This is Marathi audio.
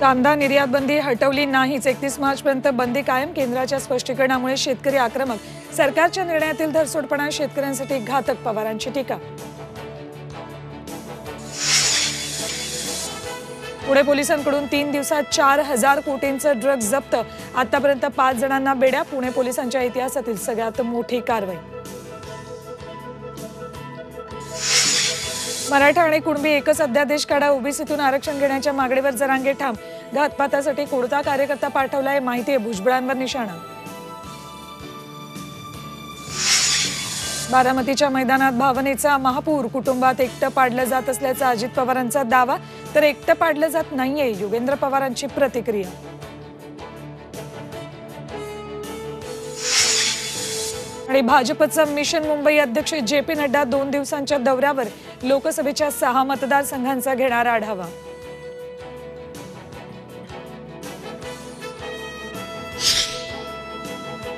कांदा निर्यात बंदी हटवली नाहीच, 31 मार्चपर्यंत बंदी कायम. केंद्राच्या स्पष्टीकरणामुळे शेतकरी आक्रमक. सरकारच्या निर्णयातील धरसोडपणा शेतकऱ्यांसाठी घातक, पवारांची टीका. पुणे पोलिसांकडून 3 दिवसात 4,000 कोटींचं ड्रग्ज जप्त. आतापर्यंत 5 जणांना बेड्या. पुणे पोलिसांच्या इतिहासातील सगळ्यात मोठी कारवाई. मराठा आणि कुणबी एकच अध्यादेश काढा. ओबीसीतून आरक्षण घेण्याच्या मागणीवर जरांगे ठाम. घातपातासाठी कोणता कार्यकर्ता पाठवलाय माहिती आहे, भुजबळांवर निशाणा. बारामतीच्या मैदानात भावनेचा महापूर. कुटुंबात एकटं पाडलं जात असल्याचा अजित पवारांचा दावा, तर एकटं पाडलं जात नाहीये, योगेंद्र पवारांची प्रतिक्रिया. आणि भाजपचं मिशन मुंबई अध्यक्ष जे पी नड्डा 2 दिवसांच्या दौऱ्यावर. लोकसभेच्या 6 मतदारसंघांचा घेणार आढावा.